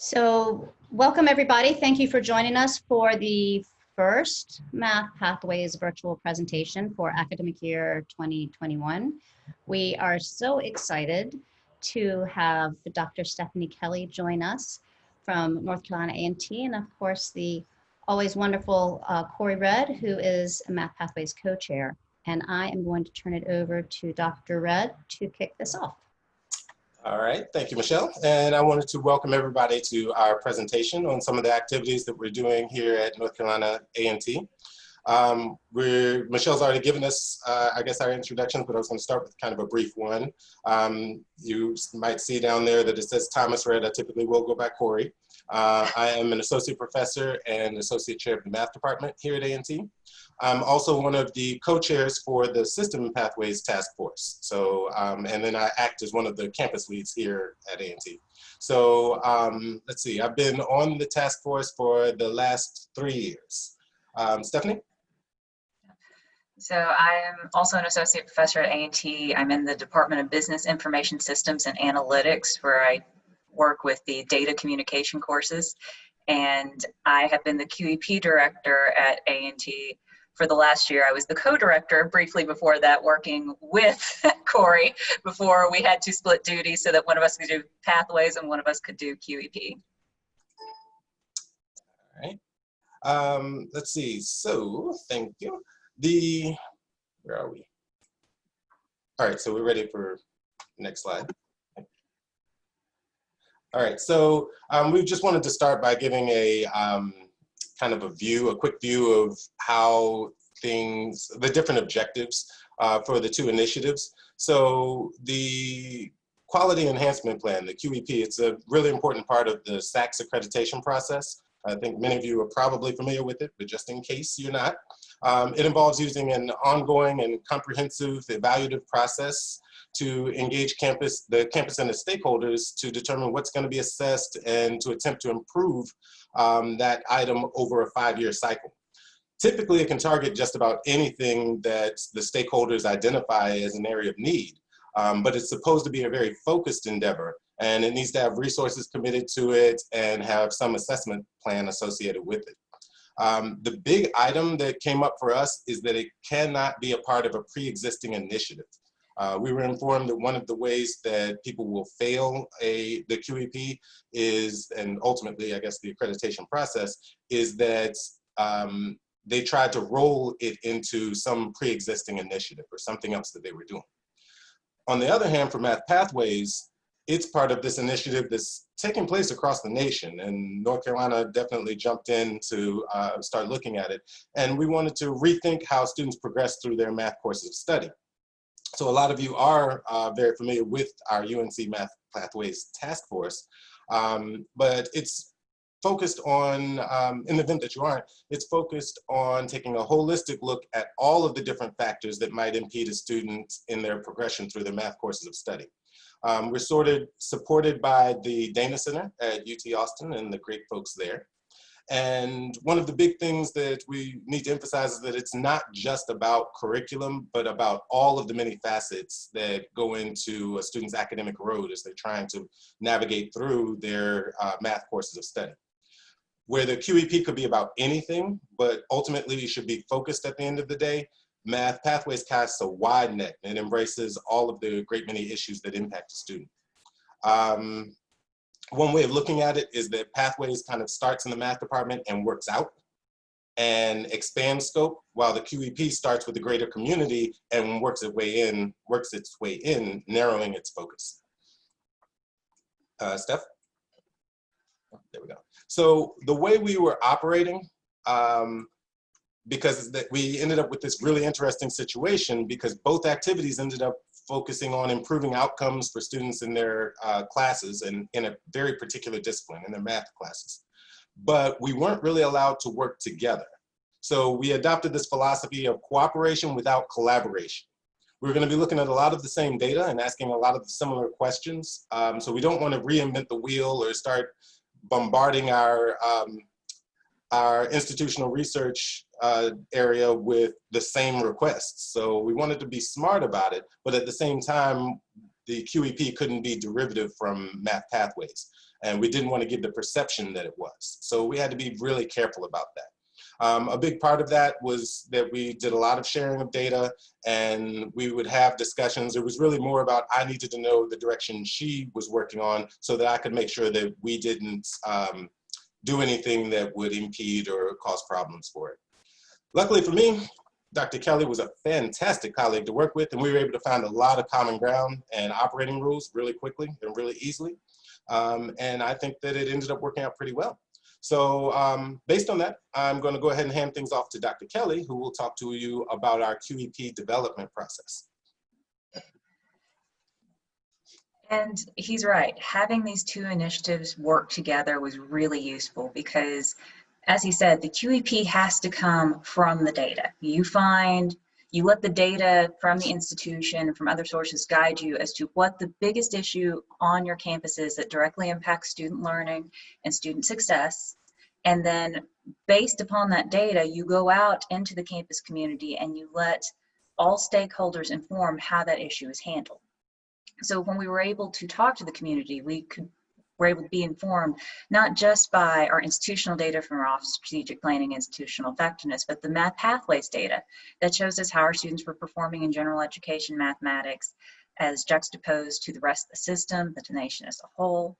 So welcome everybody. Thank you for joining us for the first Math Pathways virtual presentation for academic year 2021. We are so excited to have Dr. Stephanie Kelly join us from North Carolina A&T, and of course the always wonderful Corey Redd, who is Math Pathways co-chair. And I am going to turn it over to Dr. Redd to kick this off. All right, thank you, Michelle. And I wanted to welcome everybody to our presentation on some of the activities that we're doing here at North Carolina A&T. Michelle's already given us, I guess, our introductions, but I was going to start with kind of a brief one. You might see down there that it says Thomas Redd. I typically will go by Corey. I am an associate professor and associate chair of the math department here at A&T. I'm also one of the co-chairs for the System Pathways Task Force. So, and then I act as one of the campus leads here at A&T. So let's see, I've been on the task force for the last 3 years. Stephanie? So I am also an associate professor at A&T. I'm in the Department of Business Information Systems and Analytics, where I work with the data communication courses. And I have been the QEP director at A&T for the last year. I was the co-director briefly before that, working with Corey before we had to split duties so that one of us could do pathways and one of us could do QEP. All right. Let's see. So thank you. Where are we? All right, so we're ready for next slide. All right, so we just wanted to start by giving a kind of a quick view of how the different objectives for the two initiatives. So the Quality Enhancement Plan, the QEP, it's a really important part of the SACS accreditation process. I think many of you are probably familiar with it, but just in case you're not, it involves using an ongoing and comprehensive evaluative process to engage the campus and the stakeholders to determine what's going to be assessed and to attempt to improve that item over a 5-year cycle. Typically, it can target just about anything that the stakeholders identify as an area of need, but it's supposed to be a very focused endeavor, and it needs to have resources committed to it and have some assessment plan associated with it. The big item that came up for us is that it cannot be a part of a pre-existing initiative. We were informed that one of the ways that people will fail the QEP is, and ultimately, I guess, the accreditation process, is that they tried to roll it into some pre-existing initiative or something else that they were doing. On the other hand, for Math Pathways, it's part of this initiative that's taking place across the nation, and North Carolina definitely jumped in to start looking at it. And we wanted to rethink how students progress through their math courses of study. So a lot of you are very familiar with our UNC Math Pathways Task Force, but it's focused on, in the event that you aren't, it's focused on taking a holistic look at all of the different factors that might impede a student in their progression through their math courses of study. We're supported by the Dana Center at UT Austin and the great folks there. And one of the big things that we need to emphasize is that it's not just about curriculum, but about all of the many facets that go into a student's academic road as they're trying to navigate through their math courses of study. Where the QEP could be about anything, but ultimately you should be focused at the end of the day, Math Pathways casts a wide net and embraces all of the great many issues that impact a student. One way of looking at it is that Pathways kind of starts in the math department and works out and expands scope, while the QEP starts with the greater community and works its way in, narrowing its focus. Steph? Oh, there we go. So the way we were operating, because we ended up with this really interesting situation because both activities ended up focusing on improving outcomes for students in their classes and in a very particular discipline, in their math classes. But we weren't really allowed to work together. So we adopted this philosophy of cooperation without collaboration. We're going to be looking at a lot of the same data and asking a lot of the similar questions. So we don't want to reinvent the wheel or start bombarding our institutional research area with the same requests. So we wanted to be smart about it, but at the same time, the QEP couldn't be derivative from math pathways. And we didn't want to give the perception that it was. So we had to be really careful about that. A big part of that was that we did a lot of sharing of data, and we would have discussions. It was really more about I needed to know the direction she was working on so that I could make sure that we didn't do anything that would impede or cause problems for it. Luckily for me, Dr. Kelly was a fantastic colleague to work with, and we were able to find a lot of common ground and operating rules really quickly and really easily. And I think that it ended up working out pretty well. So based on that, I'm going to go ahead and hand things off to Dr. Kelly, who will talk to you about our QEP development process. And he's right. Having these two initiatives work together was really useful because, as he said, the QEP has to come from the data. You let the data from the institution and from other sources guide you as to what the biggest issue on your campus is that directly impacts student learning and student success. And then based upon that data, you go out into the campus community and you let all stakeholders inform how that issue is handled. So when we were able to talk to the community, were able to be informed not just by our institutional data from our Office of Strategic Planning Institutional Effectiveness, but the math pathways data that shows us how our students were performing in general education mathematics as juxtaposed to the rest of the system, the nation as a whole.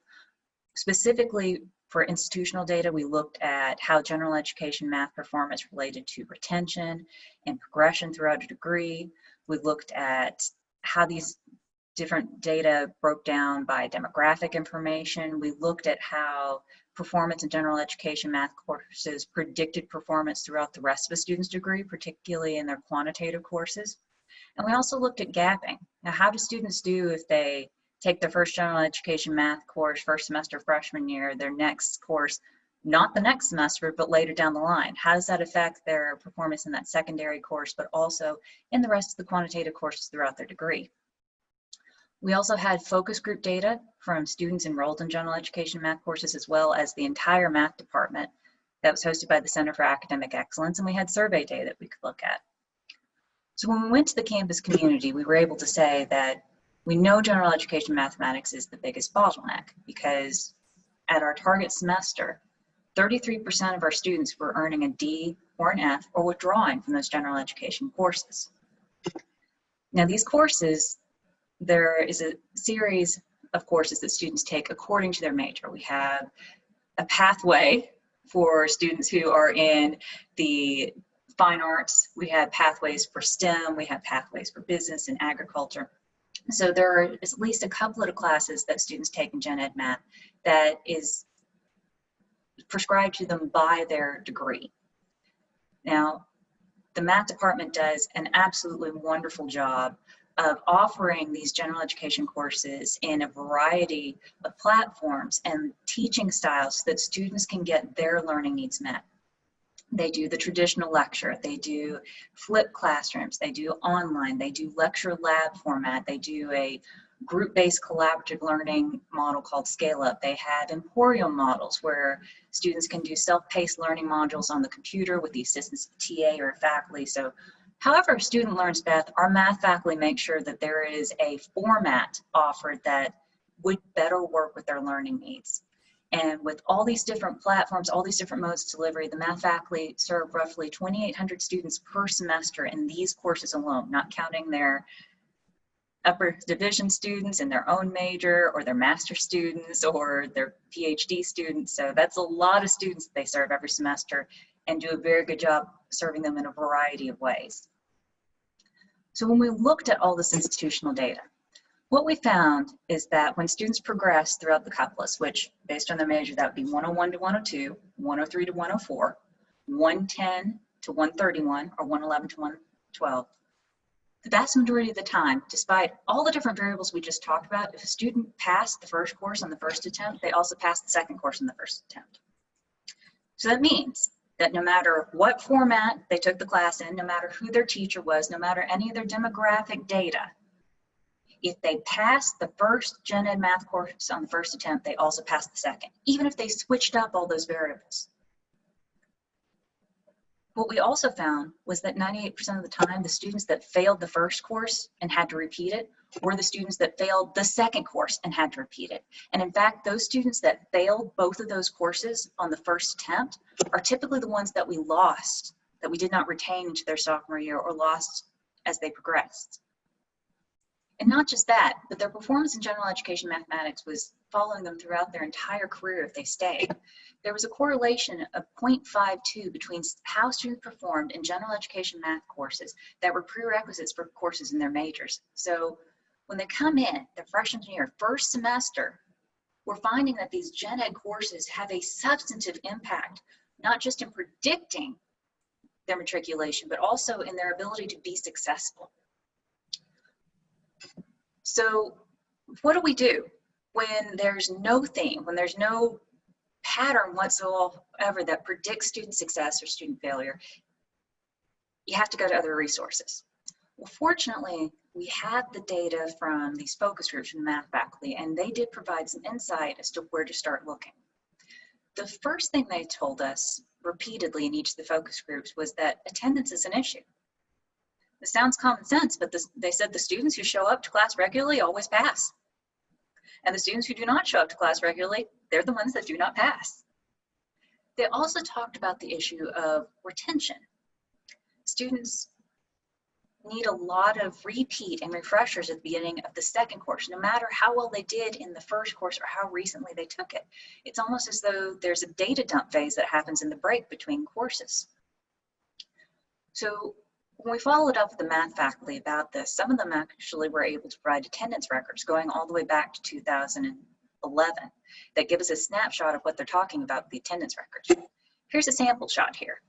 Specifically for institutional data, we looked at how general education math performance related to retention and progression throughout a degree. We looked at how these different data broke down by demographic information. We looked at how performance in general education math courses predicted performance throughout the rest of a student's degree, particularly in their quantitative courses. And we also looked at gapping. Now, how do students do if they take their first general education math course first semester freshman year, their next course, not the next semester, but later down the line? How does that affect their performance in that secondary course, but also in the rest of the quantitative courses throughout their degree? We also had focus group data from students enrolled in general education math courses, as well as the entire math department that was hosted by the Center for Academic Excellence, and we had survey data that we could look at. So when we went to the campus community, we were able to say that we know general education mathematics is the biggest bottleneck because at our target semester, 33% of our students were earning a D or an F or withdrawing from those general education courses. Now these courses, there is a series of courses that students take according to their major. We have a pathway for students who are in the fine arts. We have pathways for STEM. We have pathways for business and agriculture. So there are at least a couple of classes that students take in Gen Ed Math that is prescribed to them by their degree. Now, the math department does an absolutely wonderful job of offering these general education courses in a variety of platforms and teaching styles so that students can get their learning needs met. They do the traditional lecture, they do flipped classrooms, they do online, they do lecture lab format, they do a group-based collaborative learning model called Scale Up. They have emporium models where students can do self-paced learning modules on the computer with the assistance of a TA or a faculty. So however a student learns math, our math faculty make sure that there is a format offered that would better work with their learning needs. And with all these different platforms, all these different modes of delivery, the math faculty serve roughly 2,800 students per semester in these courses alone, not counting their upper division students in their own major or their master students or their PhD students. So that's a lot of students that they serve every semester and do a very good job serving them in a variety of ways. So when we looked at all this institutional data, what we found is that when students progress throughout the couples, which based on their major, that would be 101 to 102, 103 to 104, 110 to 131, or 111 to 112, the vast majority of the time, despite all the different variables we just talked about, if a student passed the first course on the first attempt, they also passed the second course on the first attempt. So that means that no matter what format they took the class in, no matter who their teacher was, no matter any of their demographic data, if they passed the first Gen Ed math course on the first attempt, they also passed the second, even if they switched up all those variables. What we also found was that 98% of the time, the students that failed the first course and had to repeat it were the students that failed the second course and had to repeat it. And in fact, those students that failed both of those courses on the first attempt are typically the ones that we lost, that we did not retain into their sophomore year or lost as they progressed. And not just that, but their performance in general education mathematics was following them throughout their entire career if they stayed. There was a correlation of 0.52 between how students performed in general education math courses that were prerequisites for courses in their majors. So when they come in their freshman year, first semester, we're finding that these gen ed courses have a substantive impact, not just in predicting their matriculation, but also in their ability to be successful. So what do we do when there's no theme, when there's no pattern whatsoever that predicts student success or student failure? You have to go to other resources. Well, fortunately, we had the data from these focus groups from the math faculty, and they did provide some insight as to where to start looking. The first thing they told us repeatedly in each of the focus groups was that attendance is an issue. This sounds common sense, but they said the students who show up to class regularly always pass. And the students who do not show up to class regularly, they're the ones that do not pass. They also talked about the issue of retention. Students need a lot of repeat and refreshers at the beginning of the second course, no matter how well they did in the first course or how recently they took it. It's almost as though there's a data dump phase that happens in the break between courses. So when we followed up with the math faculty about this, some of them actually were able to provide attendance records going all the way back to 2011 that give us a snapshot of what they're talking about with the attendance records. Here's a sample shot here.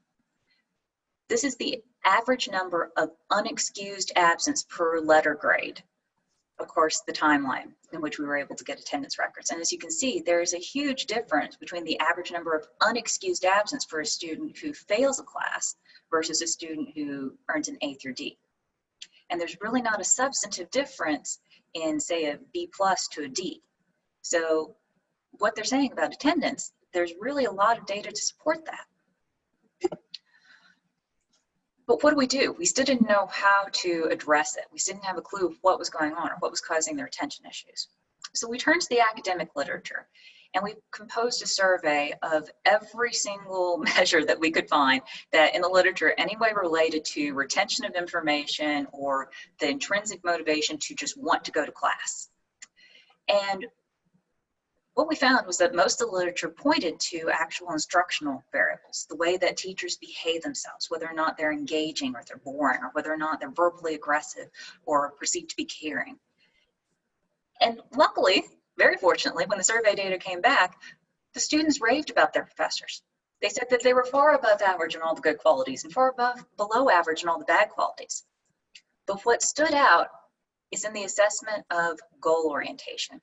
This is the average number of unexcused absence per letter grade. Of course, the timeline in which we were able to get attendance records. And as you can see, there is a huge difference between the average number of unexcused absence for a student who fails a class versus a student who earns an A through D. And there's really not a substantive difference in, say, a B plus to a D. So what they're saying about attendance, there's really a lot of data to support that. But what do? We still didn't know how to address it. We still didn't have a clue of what was going on or what was causing their attention issues. So we turned to the academic literature, and we composed a survey of every single measure that we could find that in the literature anyway related to retention of information or the intrinsic motivation to just want to go to class. And what we found was that most of the literature pointed to actual instructional variables, the way that teachers behave themselves, whether or not they're engaging or they're boring, or whether or not they're verbally aggressive or perceived to be caring. And luckily, very fortunately, when the survey data came back, the students raved about their professors. They said that they were far above average in all the good qualities and far below average in all the bad qualities. But what stood out is in the assessment of goal orientation.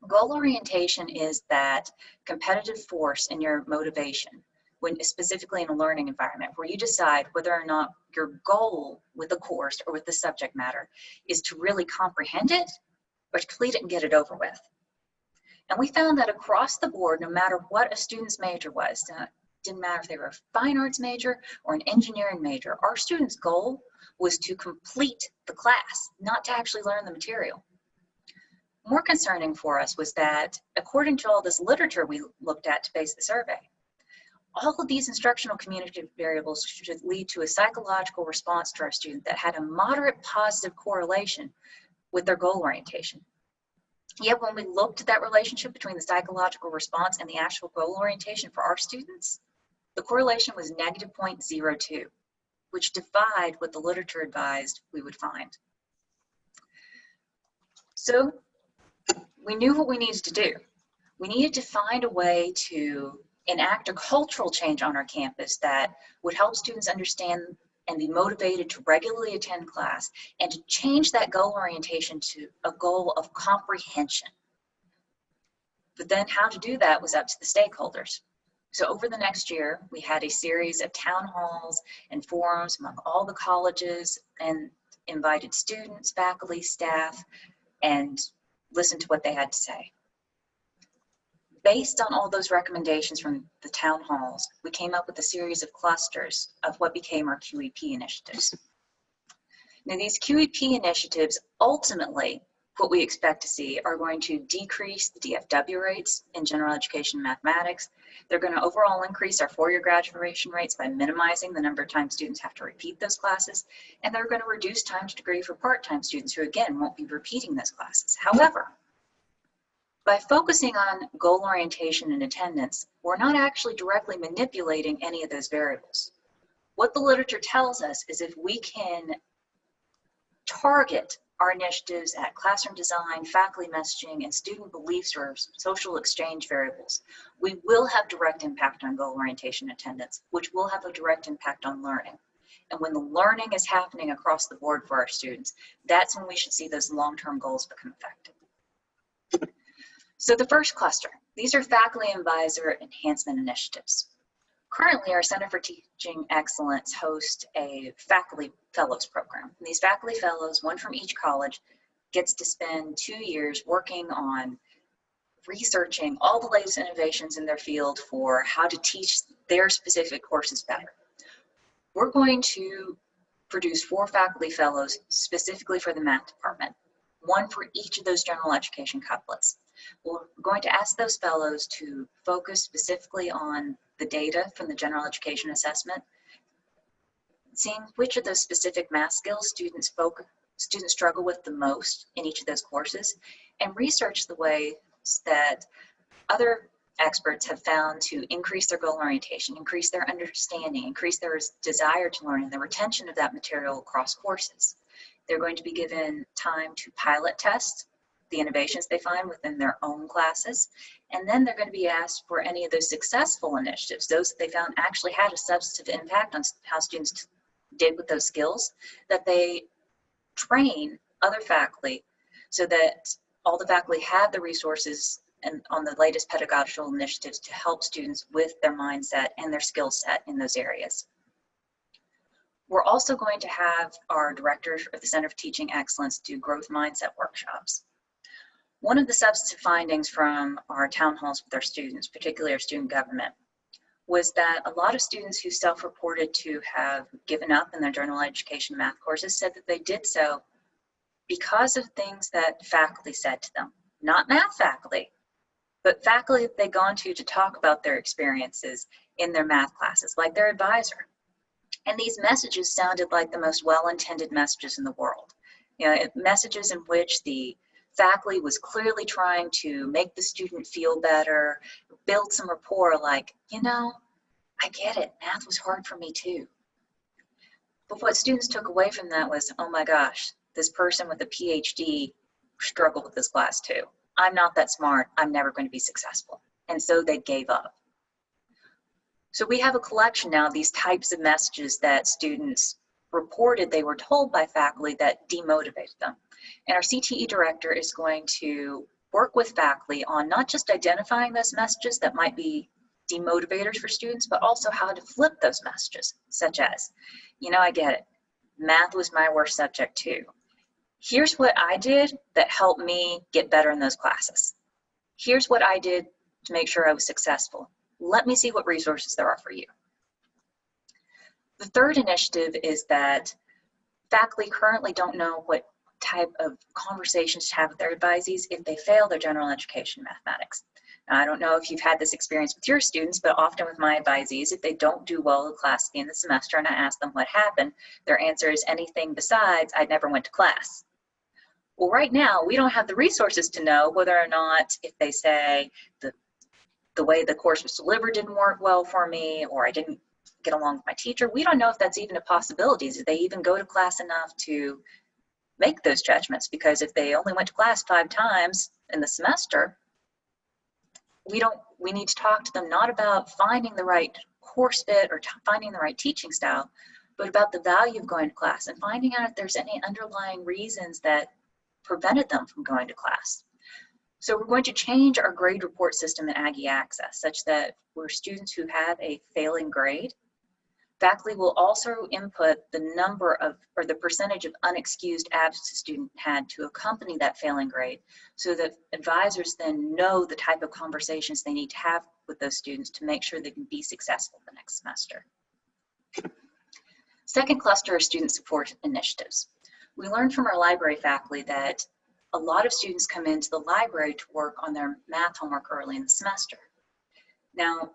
Goal orientation is that competitive force in your motivation, when specifically in a learning environment, where you decide whether or not your goal with the course or with the subject matter is to really comprehend it or to complete it and get it over with. And we found that across the board, no matter what a student's major was, didn't matter if they were a fine arts major or an engineering major, our students' goal was to complete the class, not to actually learn the material. More concerning for us was that, according to all this literature we looked at to base the survey, all of these instructional communicative variables should lead to a psychological response to our student that had a moderate positive correlation with their goal orientation. Yet when we looked at that relationship between the psychological response and the actual goal orientation for our students, the correlation was negative 0.02, which defied what the literature advised we would find. So we knew what we needed to do. We needed to find a way to enact a cultural change on our campus that would help students understand and be motivated to regularly attend class, and to change that goal orientation to a goal of comprehension. But then how to do that was up to the stakeholders. So over the next year, we had a series of town halls and forums among all the colleges and invited students, faculty, staff, and listened to what they had to say. Based on all those recommendations from the town halls, we came up with a series of clusters of what became our QEP initiatives. Now, these QEP initiatives, ultimately, what we expect to see are going to decrease the DFW rates in general education and mathematics. They're going to overall increase our four-year graduation rates by minimizing the number of times students have to repeat those classes. And they're going to reduce time to degree for part-time students who, again, won't be repeating those classes. However, by focusing on goal orientation and attendance, we're not actually directly manipulating any of those variables. What the literature tells us is if we can target our initiatives at classroom design, faculty messaging, and student beliefs or social exchange variables, we will have direct impact on goal orientation attendance, which will have a direct impact on learning. And when the learning is happening across the board for our students, that's when we should see those long-term goals become effective. So the first cluster, these are faculty and advisor enhancement initiatives. Currently, our Center for Teaching Excellence hosts a faculty fellows program. And these faculty fellows, one from each college, gets to spend 2 years working on researching all the latest innovations in their field for how to teach their specific courses better. We're going to produce 4 faculty fellows specifically for the math department, one for each of those general education couplets. We're going to ask those fellows to focus specifically on the data from the general education assessment, seeing which of those specific math skills students struggle with the most in each of those courses, and research the ways that other experts have found to increase their goal orientation, increase their understanding, increase their desire to learn, and the retention of that material across courses. They're going to be given time to pilot test the innovations they find within their own classes, and then they're going to be asked for any of those successful initiatives, those that they found actually had a substantive impact on how students did with those skills, that they train other faculty so that all the faculty have the resources and on the latest pedagogical initiatives to help students with their mindset and their skill set in those areas. We're also going to have our director of the Center for Teaching Excellence do growth mindset workshops. One of the substantive findings from our town halls with our students, particularly our student government, was that a lot of students who self-reported to have given up in their general education math courses said that they did so because of things that faculty said to them. Not math faculty, but faculty that they'd gone to talk about their experiences in their math classes, like their advisor. And these messages sounded like the most well-intended messages in the world. You know, messages in which the faculty was clearly trying to make the student feel better, build some rapport, like, you know, I get it, math was hard for me too. But what students took away from that was, oh my gosh, this person with a PhD struggled with this class too. I'm not that smart, I'm never going to be successful. And so they gave up. So we have a collection now of these types of messages that students reported they were told by faculty that demotivated them. And our CTE director is going to work with faculty on not just identifying those messages that might be demotivators for students, but also how to flip those messages, such as, you know, I get it. Math was my worst subject too. Here's what I did that helped me get better in those classes. Here's what I did to make sure I was successful. Let me see what resources there are for you. The third initiative is that faculty currently don't know what type of conversations to have with their advisees if they fail their general education mathematics. Now, I don't know if you've had this experience with your students, but often with my advisees, if they don't do well in class at the end of the semester and I ask them what happened, their answer is anything besides, I never went to class. Well, right now, we don't have the resources to know whether or not if they say the way the course was delivered didn't work well for me, or I didn't get along with my teacher. We don't know if that's even a possibility. Did they even go to class enough to make those judgments? Because if they only went to class 5 times in the semester, we need to talk to them not about finding the right course fit or finding the right teaching style, but about the value of going to class and finding out if there's any underlying reasons that prevented them from going to class. So we're going to change our grade report system in Aggie Access such that for students who have a failing grade, Faculty will also input the number of, or the percentage of unexcused absence a student had to accompany that failing grade, so that advisors then know the type of conversations they need to have with those students to make sure they can be successful the next semester. Second cluster are student support initiatives. We learned from our library faculty that a lot of students come into the library to work on their math homework early in the semester. Now,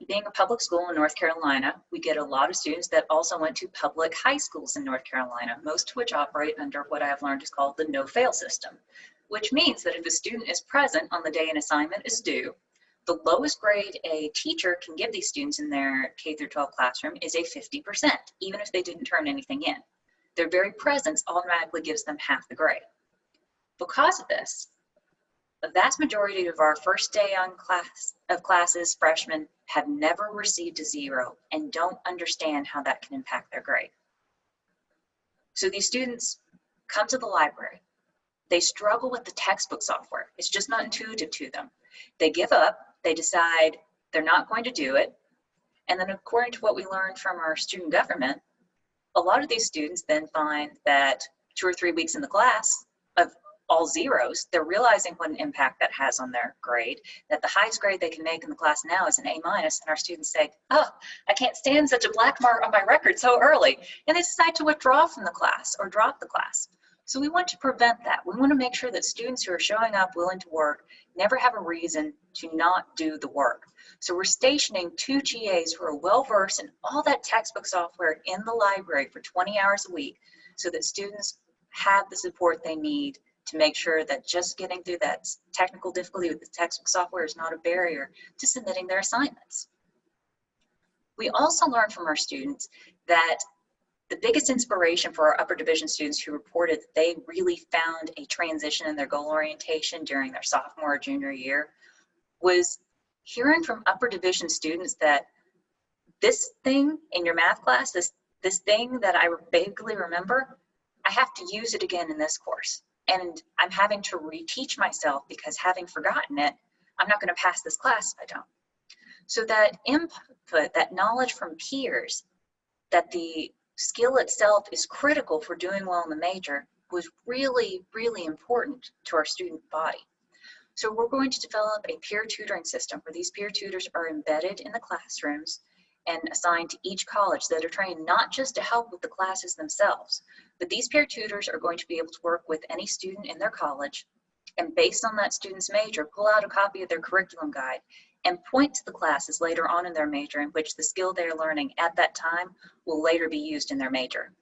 being a public school in North Carolina, we get a lot of students that also went to public high schools in North Carolina, most of which operate under what I have learned is called the no-fail system, which means that if a student is present on the day an assignment is due, the lowest grade a teacher can give these students in their K through 12 classroom is a 50%, even if they didn't turn anything in. Their very presence automatically gives them half the grade. Because of this, the vast majority of our first day of classes, freshmen, have never received a 0 and don't understand how that can impact their grade. So these students come to the library. They struggle with the textbook software. It's just not intuitive to them. They give up, they decide they're not going to do it. And then according to what we learned from our student government, a lot of these students then find that 2 or 3 weeks in the class of all 0s, they're realizing what an impact that has on their grade, that the highest grade they can make in the class now is an A-, and our students say, oh, I can't stand such a black mark on my record so early, and they decide to withdraw from the class or drop the class. So we want to prevent that. We want to make sure that students who are showing up willing to work never have a reason to not do the work. So we're stationing 2 GAs who are well-versed in all that textbook software in the library for 20 hours a week so that students have the support they need to make sure that just getting through that technical difficulty with the textbook software is not a barrier to submitting their assignments. We also learned from our students that the biggest inspiration for our upper division students who reported that they really found a transition in their goal orientation during their sophomore or junior year was hearing from upper division students that this thing in your math class, this thing that I vaguely remember, I have to use it again in this course. And I'm having to reteach myself because having forgotten it, I'm not going to pass this class if I don't. So that input, that knowledge from peers, that the skill itself is critical for doing well in the major was really, really important to our student body. So we're going to develop a peer tutoring system where these peer tutors are embedded in the classrooms and assigned to each college that are trained not just to help with the classes themselves, but these peer tutors are going to be able to work with any student in their college and based on that student's major, pull out a copy of their curriculum guide and point to the classes later on in their major in which the skill they're learning at that time will later be used in their major.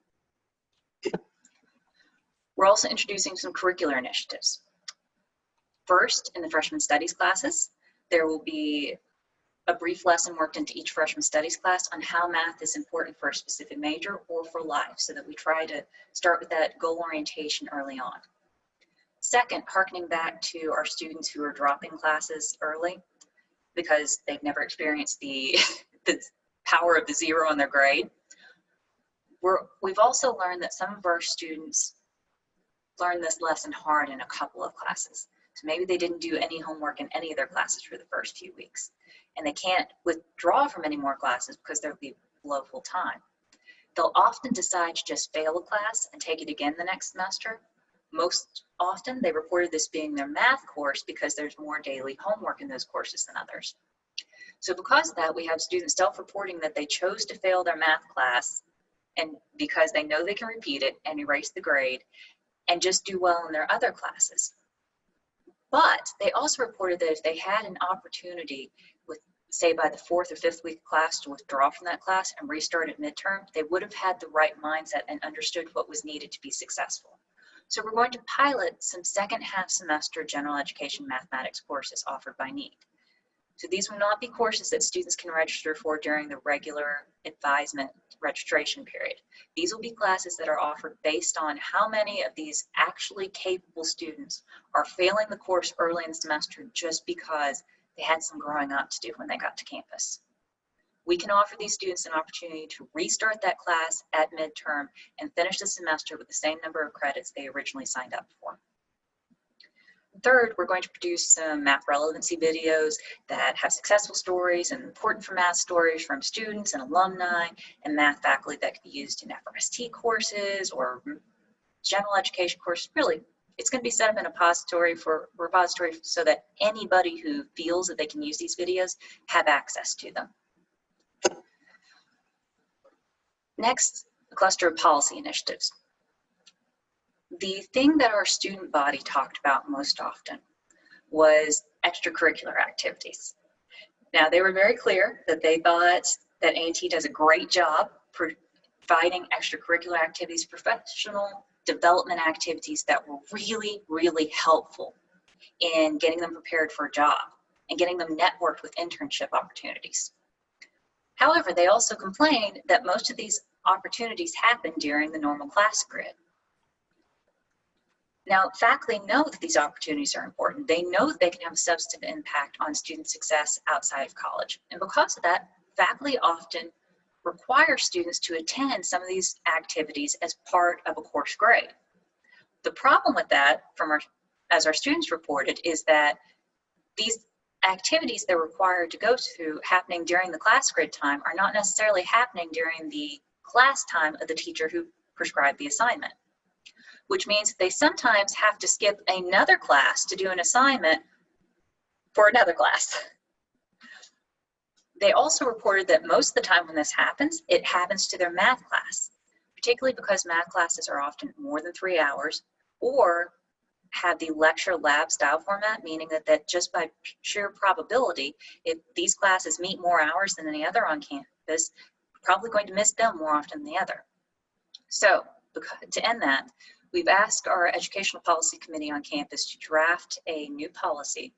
We're also introducing some curricular initiatives. First, in the freshman studies classes, there will be a brief lesson worked into each freshman studies class on how math is important for a specific major or for life, so that we try to start with that goal orientation early on. Second, harkening back to our students who are dropping classes early because they've never experienced the power of the 0 on their grade. We've also learned that some of our students learn this lesson hard in a couple of classes. So maybe they didn't do any homework in any of their classes for the first few weeks, and they can't withdraw from any more classes because they'll be below full time. They'll often decide to just fail a class and take it again the next semester. Most often they reported this being their math course because there's more daily homework in those courses than others. So because of that, we have students self-reporting that they chose to fail their math class and because they know they can repeat it and erase the grade and just do well in their other classes. But they also reported that if they had an opportunity with, say, by the 4th or 5th week of class to withdraw from that class and restart at midterm, they would have had the right mindset and understood what was needed to be successful. So we're going to pilot some second half semester general education mathematics courses offered by NEED. So these will not be courses that students can register for during the regular advisement registration period. These will be classes that are offered based on how many of these actually capable students are failing the course early in the semester just because they had some growing up to do when they got to campus. We can offer these students an opportunity to restart that class at midterm and finish the semester with the same number of credits they originally signed up for. Third, we're going to produce some math relevancy videos that have successful stories and important for math stories from students and alumni and math faculty that can be used in FRST courses or general education courses. Really, it's going to be set up in a repository so that anybody who feels that they can use these videos have access to them. Next, a cluster of policy initiatives. The thing that our student body talked about most often was extracurricular activities. Now, they were very clear that they thought that A&T does a great job providing extracurricular activities, professional development activities that were really, really helpful in getting them prepared for a job and getting them networked with internship opportunities. However, they also complained that most of these opportunities happen during the normal class grid. Now, faculty know that these opportunities are important. They know that they can have a substantive impact on student success outside of college. And because of that, faculty often require students to attend some of these activities as part of a course grade. The problem with that, as our students reported, is that these activities they're required to go through happening during the class grid time are not necessarily happening during the class time of the teacher who prescribed the assignment, which means they sometimes have to skip another class to do an assignment for another class. They also reported that most of the time when this happens, it happens to their math class, particularly because math classes are often more than 3 hours or have the lecture lab style format, meaning that just by sheer probability, if these classes meet more hours than any other on campus, you're probably going to miss them more often than the other. So to end that, we've asked our Educational Policy Committee on campus to draft a new policy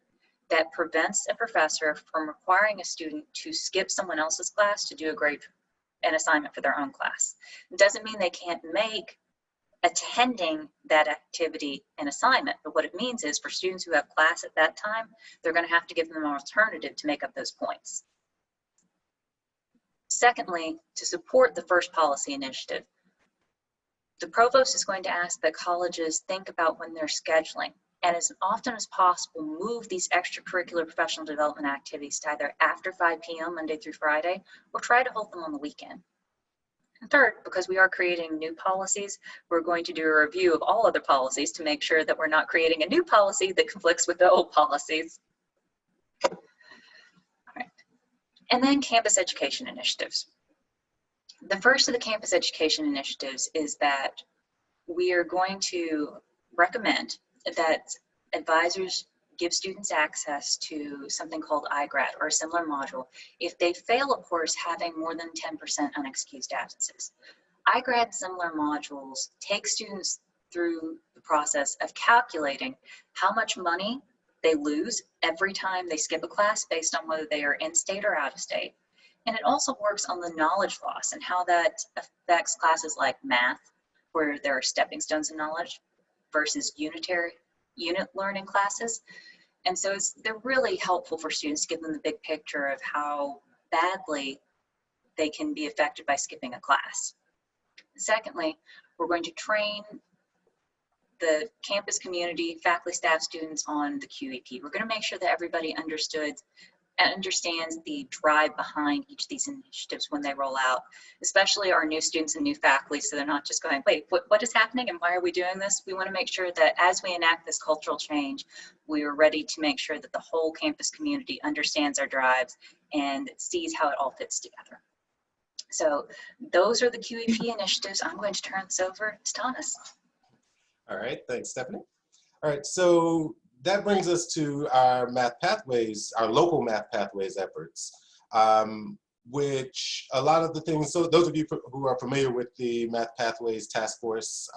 that prevents a professor from requiring a student to skip someone else's class to do an assignment for their own class. It doesn't mean they can't make attending that activity an assignment, but what it means is for students who have class at that time, they're going to have to give them an alternative to make up those points. Secondly, to support the first policy initiative, the provost is going to ask that colleges think about when they're scheduling and as often as possible move these extracurricular professional development activities to either after 5 p.m. Monday through Friday or try to hold them on the weekend. And third, because we are creating new policies, we're going to do a review of all other policies to make sure that we're not creating a new policy that conflicts with the old policies. All right. And then campus education initiatives. The first of the campus education initiatives is that we are going to recommend that advisors give students access to something called iGrad or a similar module if they fail a course having more than 10% unexcused absences. iGrad similar modules take students through the process of calculating how much money they lose every time they skip a class based on whether they are in state or out of state. And it also works on the knowledge loss and how that affects classes like math, where there are stepping stones in knowledge, versus unit learning classes. And so they're really helpful for students to give them the big picture of how badly they can be affected by skipping a class. Secondly, we're going to train the campus community, faculty, staff, students on the QEP. We're going to make sure that everybody understands the drive behind each of these initiatives when they roll out, especially our new students and new faculty, so they're not just going, wait, what is happening and why are we doing this? We want to make sure that as we enact this cultural change, we are ready to make sure that the whole campus community understands our drives and sees how it all fits together. So those are the QEP initiatives. I'm going to turn this over to Thomas. All right, thanks, Stephanie. All right, so that brings us to our math pathways, our local math pathways efforts, which a lot of the things, so those of you who are familiar with the Math Pathways Task Force,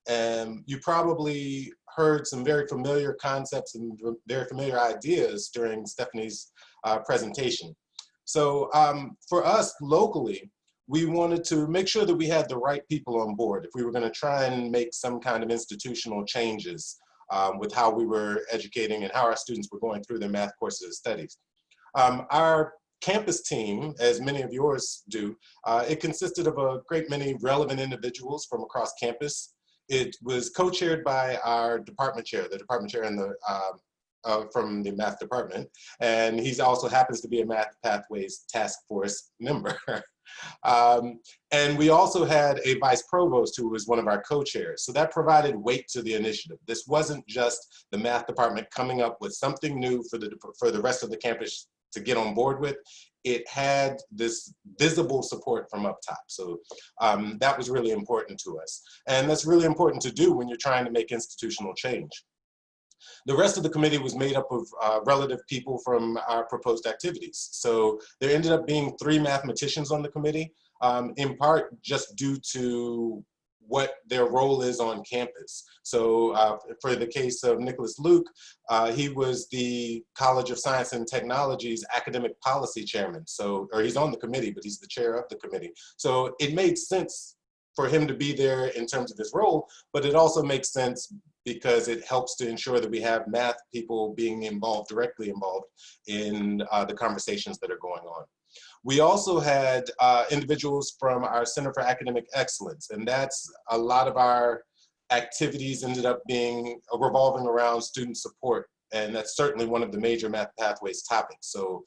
and you probably heard some very familiar concepts and very familiar ideas during Stephanie's presentation. So for us locally, we wanted to make sure that we had the right people on board if we were going to try and make some kind of institutional changes with how we were educating and how our students were going through their math courses and studies. Our campus team, as many of yours do, it consisted of a great many relevant individuals from across campus. It was co-chaired by our department chair, the department chair in the, from the math department, and he also happens to be a Math Pathways Task Force member. And we also had a vice provost who was one of our co-chairs. So that provided weight to the initiative. This wasn't just the math department coming up with something new for the rest of the campus to get on board with. It had this visible support from up top. So that was really important to us. And that's really important to do when you're trying to make institutional change. The rest of the committee was made up of relative people from our proposed activities. So there ended up being 3 mathematicians on the committee, in part just due to what their role is on campus. So for the case of Nicholas Luke, he was the College of Science and Technology's academic policy chairman. So, or he's on the committee, but he's the chair of the committee. So it made sense for him to be there in terms of his role, but it also makes sense because it helps to ensure that we have math people being involved, directly involved in the conversations that are going on. We also had individuals from our Center for Academic Excellence, and that's a lot of our activities ended up being revolving around student support, and that's certainly one of the major Math Pathways topics. So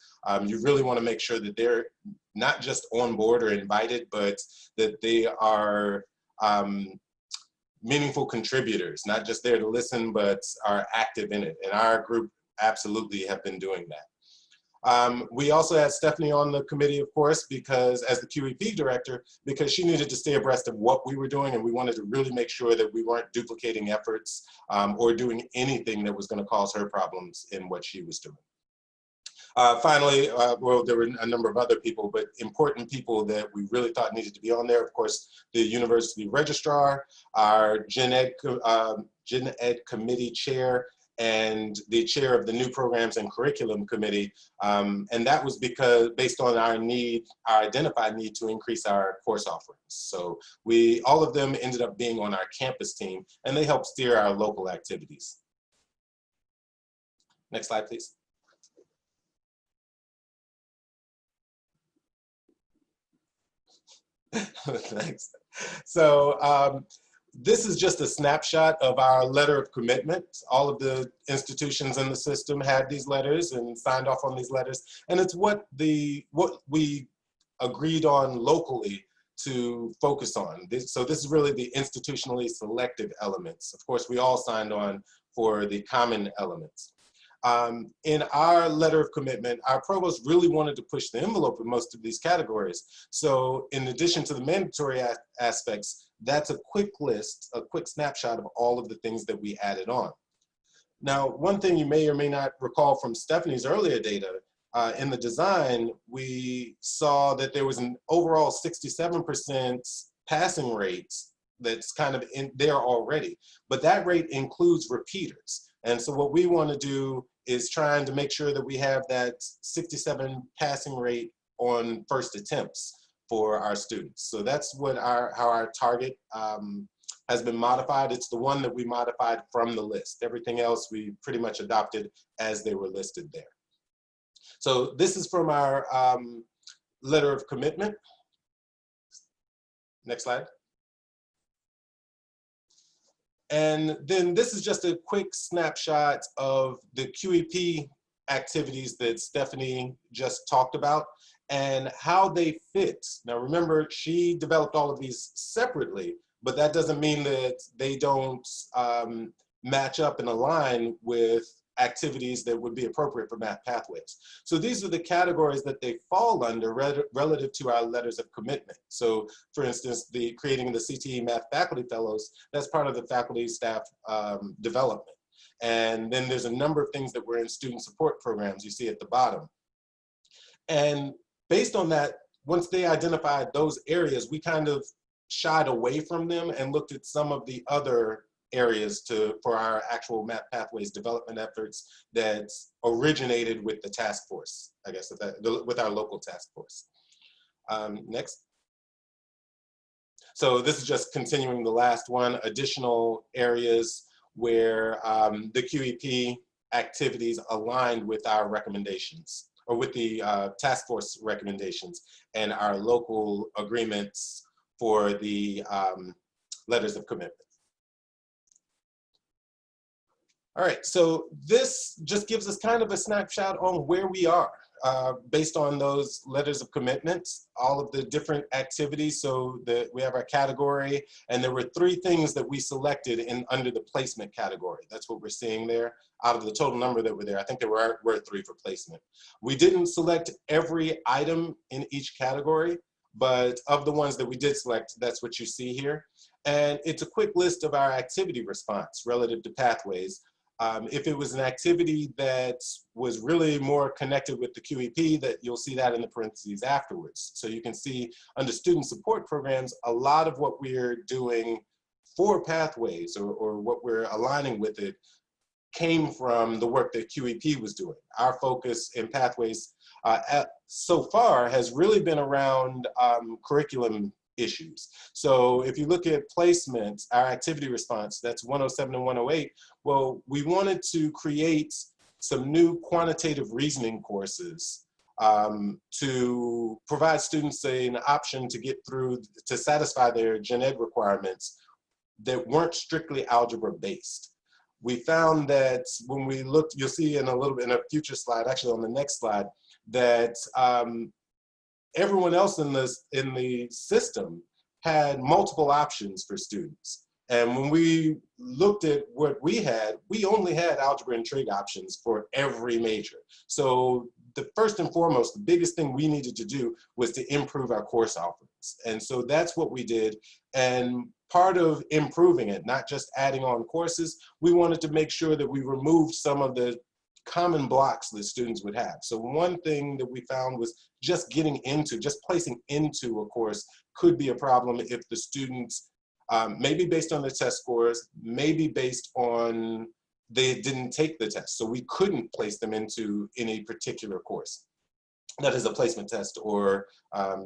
you really want to make sure that they're not just on board or invited, but that they are meaningful contributors, not just there to listen, but are active in it. And our group absolutely have been doing that. We also had Stephanie on the committee, of course, because as the QEP director, because she needed to stay abreast of what we were doing, and we wanted to really make sure that we weren't duplicating efforts or doing anything that was going to cause her problems in what she was doing. Finally, well, there were a number of other people, but important people that we really thought needed to be on there. Of course, the university registrar, our Gen Ed committee chair, and the chair of the new programs and curriculum committee. And that was because based on our need, our identified need to increase our course offerings. So all of them ended up being on our campus team, and they helped steer our local activities. Next slide, please. Thanks. So this is just a snapshot of our letter of commitment. All of the institutions in the system had these letters and signed off on these letters. And it's what we agreed on locally to focus on. So this is really the institutionally selective elements. Of course, we all signed on for the common elements. In our letter of commitment, our provost really wanted to push the envelope in most of these categories. So in addition to the mandatory aspects, that's a quick list, a quick snapshot of all of the things that we added on. Now, one thing you may or may not recall from Stephanie's earlier data, in the design, we saw that there was an overall 67% passing rate that's kind of in there already, but that rate includes repeaters. And so what we want to do is trying to make sure that we have that 67 passing rate on first attempts for our students. So that's what how our target has been modified. It's the one that we modified from the list. Everything else we pretty much adopted as they were listed there. So this is from our letter of commitment. Next slide. And then this is just a quick snapshot of the QEP activities that Stephanie just talked about and how they fit. Now remember, she developed all of these separately, but that doesn't mean that they don't match up and align with activities that would be appropriate for Math Pathways. So these are the categories that they fall under relative to our letters of commitment. So for instance, creating the CTE Math Faculty Fellows, that's part of the faculty staff development. And then there's a number of things that were in student support programs you see at the bottom. And based on that, once they identified those areas, we kind of shied away from them and looked at some of the other areas for our actual Math Pathways development efforts that originated with the task force, I guess, with our local task force. Next. So this is just continuing the last one, additional areas where the QEP activities aligned with our recommendations, or with the task force recommendations and our local agreements for the letters of commitment. All right, so this just gives us kind of a snapshot on where we are based on those letters of commitments, all of the different activities. So that we have our category, and there were 3 things that we selected in under the placement category. That's what we're seeing there. Out of the total number that were there, I think there were 3 for placement. We didn't select every item in each category, but of the ones that we did select, that's what you see here. And it's a quick list of our activity response relative to pathways. If it was an activity that was really more connected with the QEP, that you'll see that in the parentheses afterwards. So you can see under student support programs, a lot of what we're doing for pathways or what we're aligning with it came from the work that QEP was doing. Our focus in pathways so far has really been around curriculum issues. So if you look at placement, our activity response, that's 107 and 108, well, we wanted to create some new quantitative reasoning courses to provide students an option to get through, to satisfy their gen ed requirements that weren't strictly algebra based. We found that when we looked, you'll see in a little bit in a future slide, actually on the next slide, that everyone else in the system had multiple options for students. And when we looked at what we had, we only had algebra and trig options for every major. So the first and foremost, the biggest thing we needed to do was to improve our course offerings. And so that's what we did. And part of improving it, not just adding on courses, we wanted to make sure that we removed some of the common blocks that students would have. So one thing that we found was just placing into a course could be a problem if the students, maybe based on their test scores, maybe based on they didn't take the test. So we couldn't place them into any particular course. That is a placement test or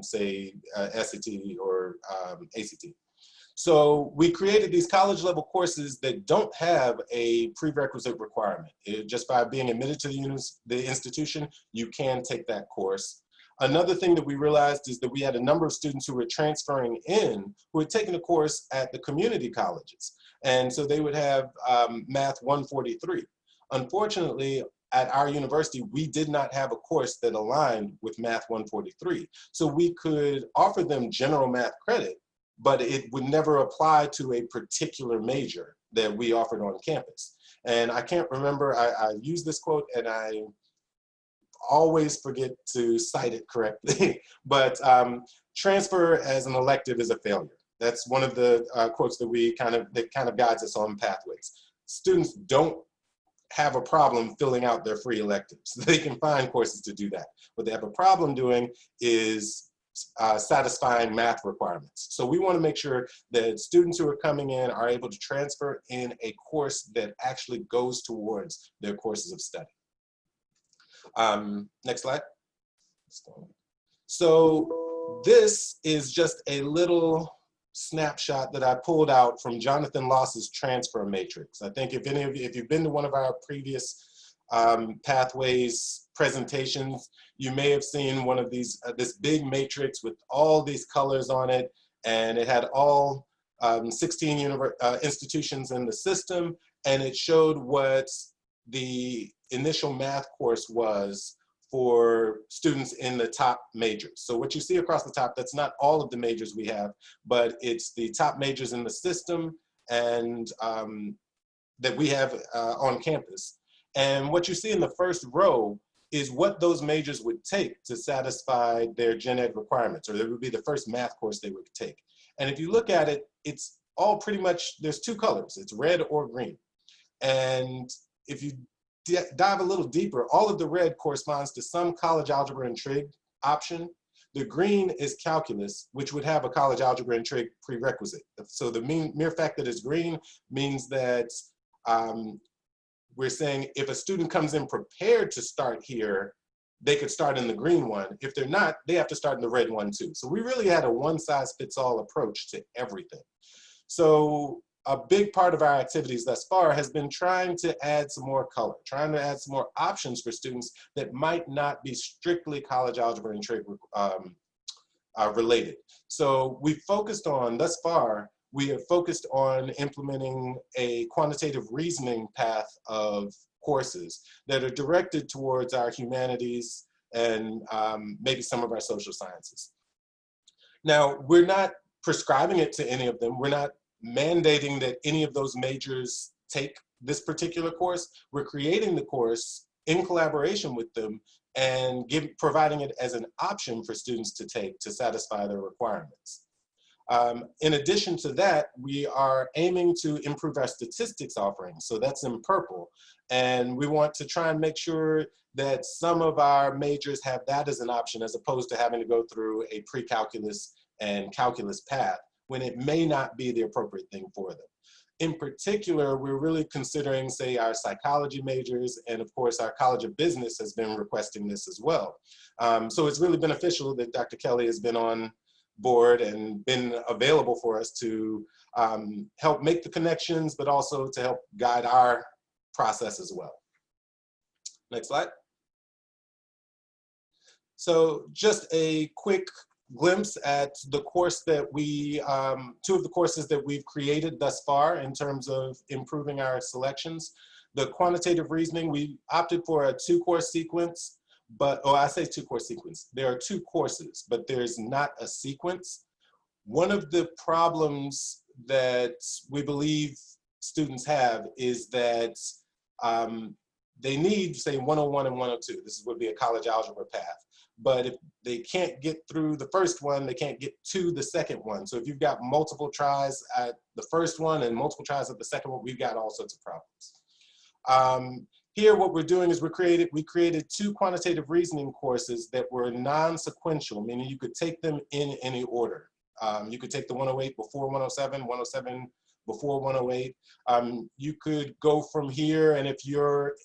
say SAT or ACT. So we created these college level courses that don't have a prerequisite requirement. Just by being admitted to the institution, you can take that course. Another thing that we realized is that we had a number of students who were transferring in who had taken a course at the community colleges. And so they would have Math 143. Unfortunately, at our university, we did not have a course that aligned with Math 143. So we could offer them general math credit, but it would never apply to a particular major that we offered on campus. And I can't remember, I use this quote and I always forget to cite it correctly, but transfer as an elective is a failure. That's one of the quotes that kind of guides us on pathways. Students don't have a problem filling out their free electives. They can find courses to do that. What they have a problem doing is satisfying math requirements. So we want to make sure that students who are coming in are able to transfer in a course that actually goes towards their courses of study. Next slide. So this is just a little snapshot that I pulled out from Jonathan Loss's transfer matrix. I think if you've been to one of our previous pathways presentations, you may have seen one of these, this big matrix with all these colors on it, and it had all 16 institutions in the system, and it showed what the initial math course was for students in the top majors. So what you see across the top, that's not all of the majors we have, but it's the top majors in the system and that we have on campus. And what you see in the first row is what those majors would take to satisfy their gen ed requirements, or it would be the first math course they would take. And if you look at it, it's all pretty much, there's 2 colors, it's red or green. And if you dive a little deeper, all of the red corresponds to some college algebra and trig option. The green is calculus, which would have a college algebra and trig prerequisite. So the mere fact that it's green means that we're saying if a student comes in prepared to start here, they could start in the green one. If they're not, they have to start in the red one too. So we really had a one-size-fits-all approach to everything. So a big part of our activities thus far has been trying to add some more color, trying to add some more options for students that might not be strictly college algebra and trig related. So we focused on, thus far, we are focused on implementing a quantitative reasoning path of courses that are directed towards our humanities and maybe some of our social sciences. Now, we're not prescribing it to any of them. We're not mandating that any of those majors take this particular course. We're creating the course in collaboration with them and providing it as an option for students to take to satisfy their requirements. In addition to that, we are aiming to improve our statistics offerings. So that's in purple. And we want to try and make sure that some of our majors have that as an option as opposed to having to go through a pre-calculus and calculus path when it may not be the appropriate thing for them. In particular, we're really considering, say, our psychology majors, and of course, our College of Business has been requesting this as well. So it's really beneficial that Dr. Kelly has been on board and been available for us to help make the connections, but also to help guide our process as well. Next slide. So just a quick glimpse at the course that we, two of the courses that we've created thus far in terms of improving our selections. The quantitative reasoning, we opted for a 2-course sequence, but, I say 2-course sequence. There are 2 courses, but there's not a sequence. One of the problems that we believe students have is that they need, say, 101 and 102. This would be a college algebra path. But if they can't get through the first one, they can't get to the second one. So if you've got multiple tries at the first one and multiple tries at the second one, we've got all sorts of problems. Here, what we're doing is we created 2 quantitative reasoning courses that were non-sequential, meaning you could take them in any order. You could take the 108 before 107, 107 before 108. You could go from here, and if your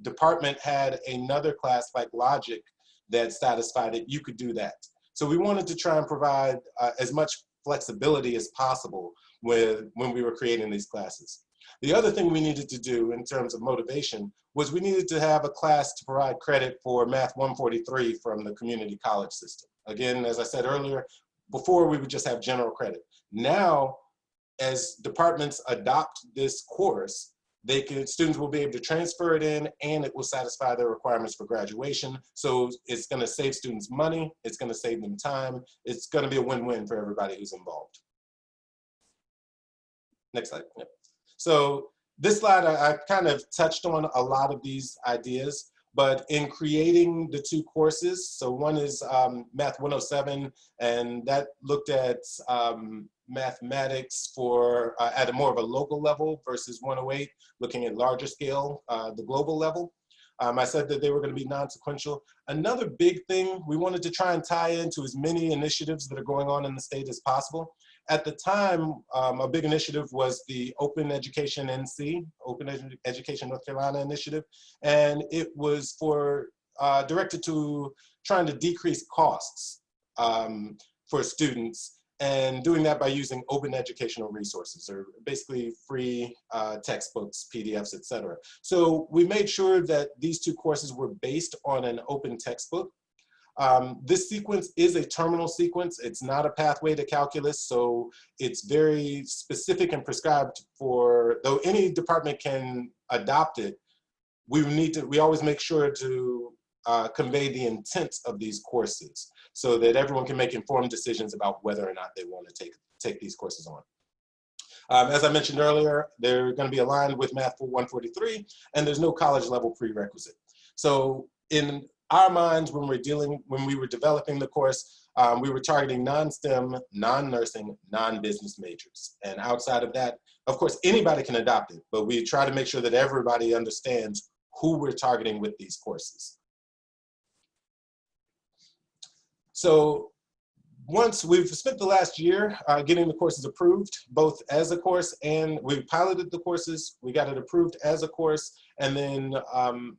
department had another class like logic that satisfied it, you could do that. So we wanted to try and provide as much flexibility as possible when we were creating these classes. The other thing we needed to do in terms of motivation was we needed to have a class to provide credit for Math 143 from the community college system. Again, as I said earlier, before we would just have general credit. Now, as departments adopt this course, students will be able to transfer it in and it will satisfy their requirements for graduation. So it's gonna save students money, it's gonna save them time, it's gonna be a win-win for everybody who's involved. Next slide. Yep. So this slide, I kind of touched on a lot of these ideas, but in creating the 2 courses, so one is Math 107, and that looked at mathematics for at a more of a local level versus 108, looking at larger scale, the global level. I said that they were going to be non-sequential. Another big thing, we wanted to try and tie into as many initiatives that are going on in the state as possible. At the time, a big initiative was the Open Education NC, Open Education North Carolina initiative, and it was directed to trying to decrease costs for students, and doing that by using open educational resources, or basically free textbooks, PDFs, etc. So we made sure that these 2 courses were based on an open textbook. This sequence is a terminal sequence. It's not a pathway to calculus, so it's very specific and prescribed for, though any department can adopt it, we always make sure to convey the intent of these courses so that everyone can make informed decisions about whether or not they want to take these courses on. As I mentioned earlier, they're going to be aligned with Math 143, and there's no college level prerequisite. So in our minds, when we were developing the course, we were targeting non-STEM, non-nursing, non-business majors. And outside of that, of course, anybody can adopt it, but we try to make sure that everybody understands who we're targeting with these courses. So once we've spent the last year getting the courses approved, both as a course, and we piloted the courses, we got it approved as a course, and then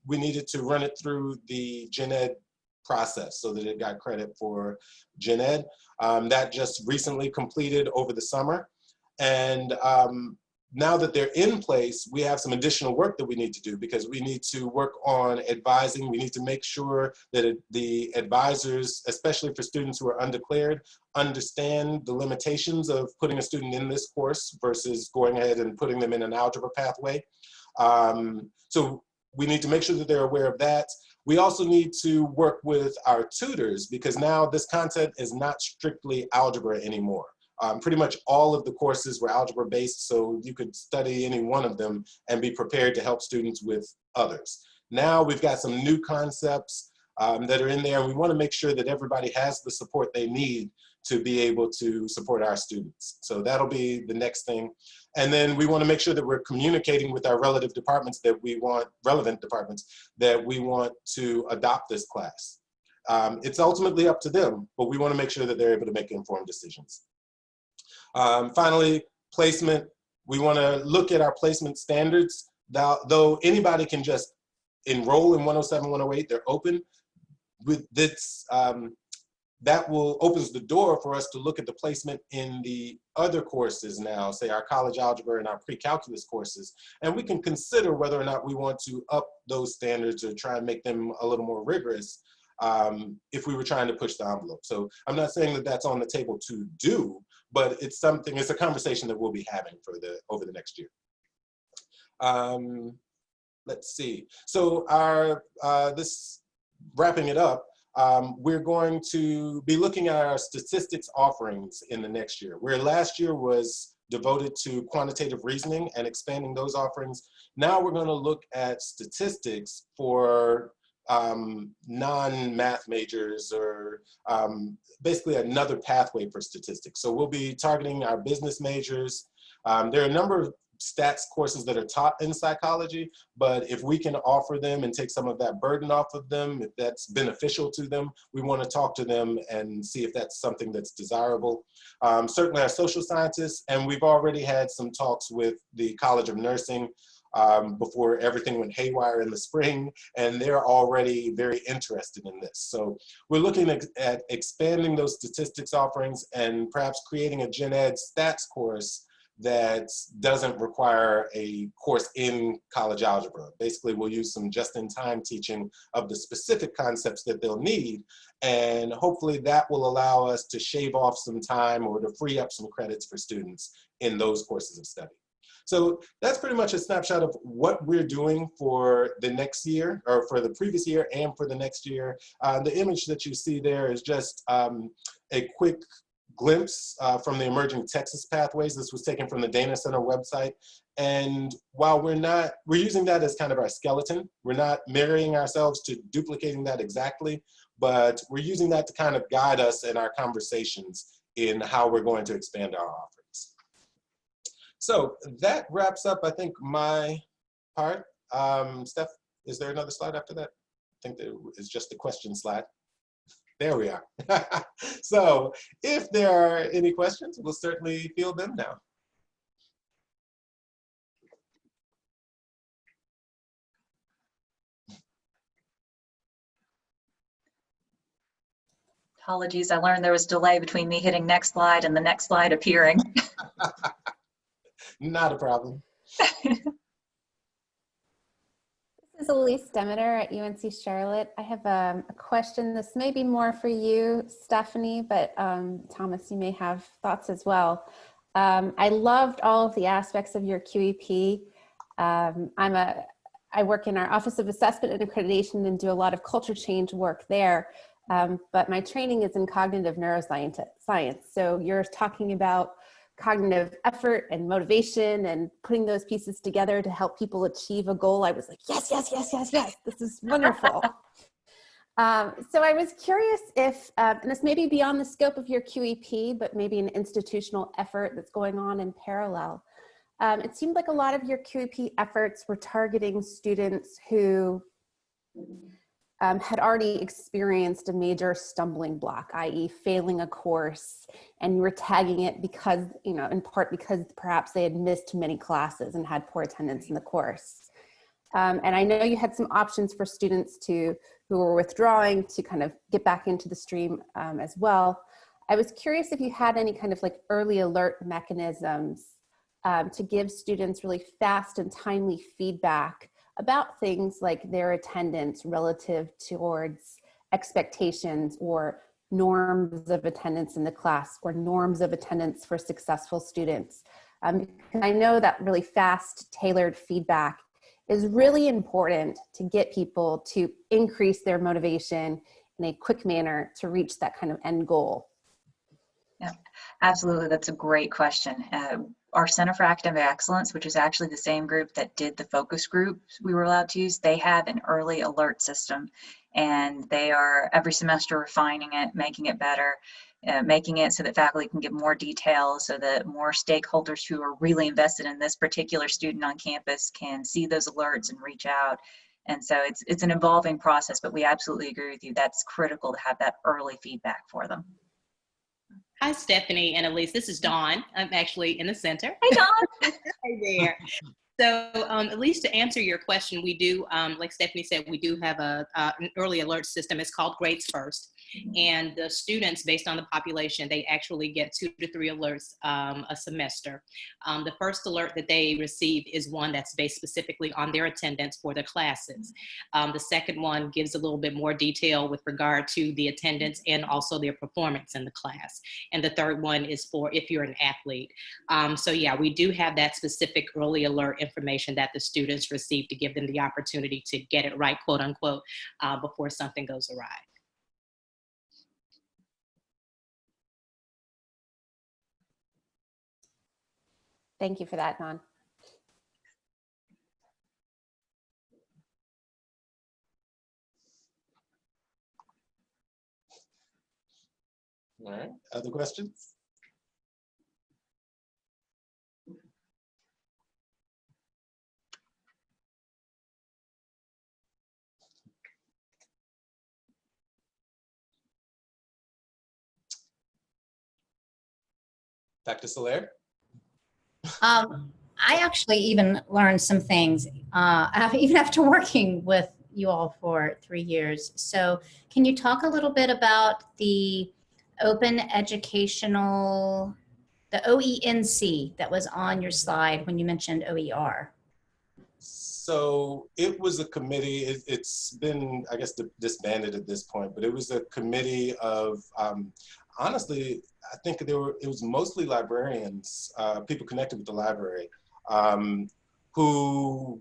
we needed to run it through the Gen Ed process so that it got credit for Gen Ed. That just recently completed over the summer. And now that they're in place, we have some additional work that we need to do, because we need to work on advising. We need to make sure that the advisors, especially for students who are undeclared, understand the limitations of putting a student in this course versus going ahead and putting them in an algebra pathway. So we need to make sure that they're aware of that. We also need to work with our tutors, because now this content is not strictly algebra anymore. Pretty much all of the courses were algebra based, so you could study any one of them and be prepared to help students with others. Now we've got some new concepts that are in there, and we want to make sure that everybody has the support they need to be able to support our students. So that'll be the next thing. And then we want to make sure that we're communicating with our relevant departments that we want to adopt this class. It's ultimately up to them, but we want to make sure that they're able to make informed decisions. Finally, placement. We want to look at our placement standards. Though anybody can just enroll in 107, 108, they're open. With this, that will opens the door for us to look at the placement in the other courses now, say our college algebra and our pre-calculus courses, and we can consider whether or not we want to up those standards or try and make them a little more rigorous if we were trying to push the envelope. So I'm not saying that that's on the table to do, but it's a conversation that we'll be having for over the next year. Let's see. So wrapping it up, we're going to be looking at our statistics offerings in the next year. Where last year was devoted to quantitative reasoning and expanding those offerings, now we're going to look at statistics for non-math majors, or basically another pathway for statistics. So we'll be targeting our business majors. There are a number of stats courses that are taught in psychology, but if we can offer them and take some of that burden off of them, if that's beneficial to them, we want to talk to them and see if that's something that's desirable. Certainly our social scientists, and we've already had some talks with the College of Nursing before everything went haywire in the spring, and they're already very interested in this. So we're looking at expanding those statistics offerings and perhaps creating a gen ed stats course that doesn't require a course in college algebra. Basically, we'll use some just-in-time teaching of the specific concepts that they'll need, and hopefully that will allow us to shave off some time or to free up some credits for students in those courses of study. So that's pretty much a snapshot of what we're doing for the next year, or for the previous year and for the next year. The image that you see there is just a quick glimpse from the Emerging Texas Pathways. This was taken from the Dana Center website. And while we're using that as kind of our skeleton, we're not marrying ourselves to duplicating that exactly, but we're using that to kind of guide us in our conversations in how we're going to expand our offerings. So that wraps up, I think, my part. Steph, is there another slide after that? I think there is just the question slide. There we are. So if there are any questions, we'll certainly field them now. Apologies, I learned there was delay between me hitting next slide and the next slide appearing. Not a problem. This is Elise Demeter at UNC Charlotte. I have a question. This may be more for you, Stephanie, but Thomas, you may have thoughts as well. I loved all of the aspects of your QEP. I work in our Office of Assessment and Accreditation and do a lot of culture change work there. But my training is in cognitive neuroscience. So you're talking about cognitive effort and motivation and putting those pieces together to help people achieve a goal. I was like, yes, yes, yes, yes, yes, this is wonderful. So I was curious if, and this may be beyond the scope of your QEP, but maybe an institutional effort that's going on in parallel. It seemed like a lot of your QEP efforts were targeting students who had already experienced a major stumbling block, i.e. failing a course, and you were tagging it because, in part because perhaps they had missed many classes and had poor attendance in the course. And I know you had some options for students who were withdrawing to kind of get back into the stream as well. I was curious if you had any kind of like early alert mechanisms to give students really fast and timely feedback about things like their attendance relative towards expectations or norms of attendance in the class or norms of attendance for successful students. And I know that really fast, tailored feedback is really important to get people to increase their motivation in a quick manner to reach that kind of end goal. Yeah, absolutely. That's a great question. Our Center for Academic Excellence, which is actually the same group that did the focus groups we were allowed to use, they have an early alert system, and they are every semester refining it, making it better, making it so that faculty can give more details, so that more stakeholders who are really invested in this particular student on campus can see those alerts and reach out. And so it's an evolving process, but we absolutely agree with you. That's critical to have that early feedback for them. Hi, Stephanie and Elise. This is Dawn. I'm actually in the center. Hey, Dawn. Hi there. So, at least to answer your question, we do, like Stephanie said, we do have an early alert system. It's called Grades First. And the students, based on the population, they actually get 2 to 3 alerts a semester. The first alert that they receive is one that's based specifically on their attendance for the classes. The second one gives a little bit more detail with regard to the attendance and also their performance in the class. And the third one is for if you're an athlete. So yeah, we do have that specific early alert information that the students receive to give them the opportunity to get it right, quote unquote, before something goes awry. Thank you for that, Dawn. All right, other questions? Dr. Solaire? I actually even learned some things even after working with you all for 3 years. So can you talk a little bit about the open educational, the OENC that was on your slide when you mentioned OER? So it was a committee, it's been, I guess, disbanded at this point, but it was a committee of, honestly, I think it was mostly librarians, people connected with the library, who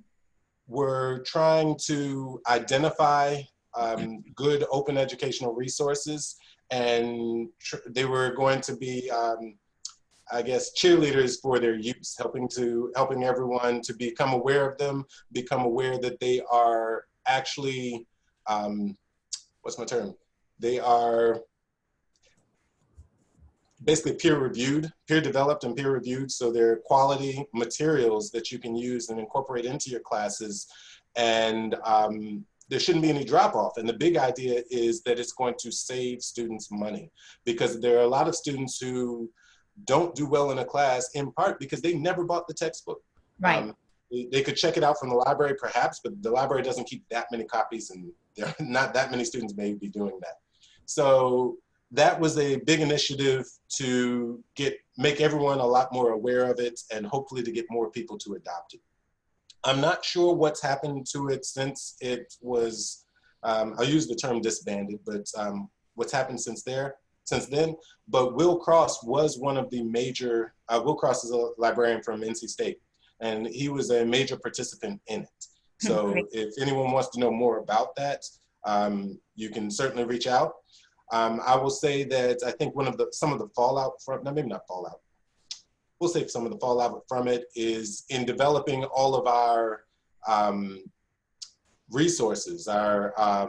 were trying to identify good open educational resources, and they were going to be, I guess, cheerleaders for their use, helping everyone to become aware of them, become aware that they are actually, what's my term? They are basically peer-reviewed, peer-developed and peer-reviewed, so they're quality materials that you can use and incorporate into your classes, and there shouldn't be any drop-off. And the big idea is that it's going to save students money, because there are a lot of students who don't do well in a class, in part because they never bought the textbook. Right. They could check it out from the library perhaps, but the library doesn't keep that many copies, and there are not that many students may be doing that. So that was a big initiative to make everyone a lot more aware of it, and hopefully to get more people to adopt it. I'm not sure what's happened to it since it was, I'll use the term disbanded, but what's happened since then. But Will Cross was one of the major, Will Cross is a librarian from NC State, and he was a major participant in it. So if anyone wants to know more about that, you can certainly reach out. I will say that I think some of the fallout from, no, maybe not fallout, we'll say some of the fallout from it is in developing all of our resources, our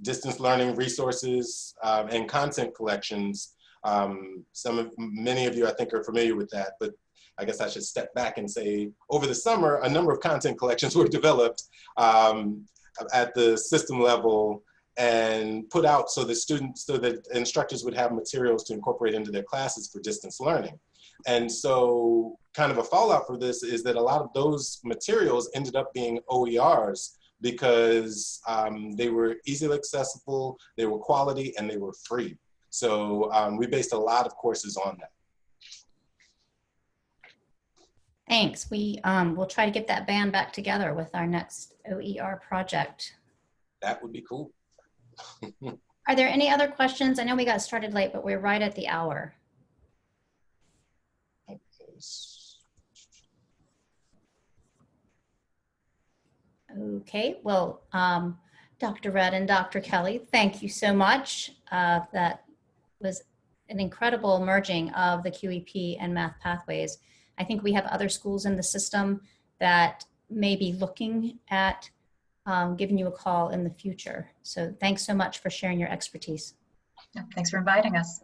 distance learning resources and content collections. Many of you I think are familiar with that, but I guess I should step back and say over the summer, a number of content collections were developed at the system level and put out so that instructors would have materials to incorporate into their classes for distance learning. And so kind of a fallout for this is that a lot of those materials ended up being OERs because they were easily accessible, they were quality, and they were free. So we based a lot of courses on that. Thanks. We will try to get that band back together with our next OER project. That would be cool. Are there any other questions? I know we got started late, but we're right at the hour. Okay, well, Dr. Rudd and Dr. Kelly, thank you so much. That was an incredible merging of the QEP and math pathways. I think we have other schools in the system that may be looking at giving you a call in the future. So thanks so much for sharing your expertise. Thanks for inviting us.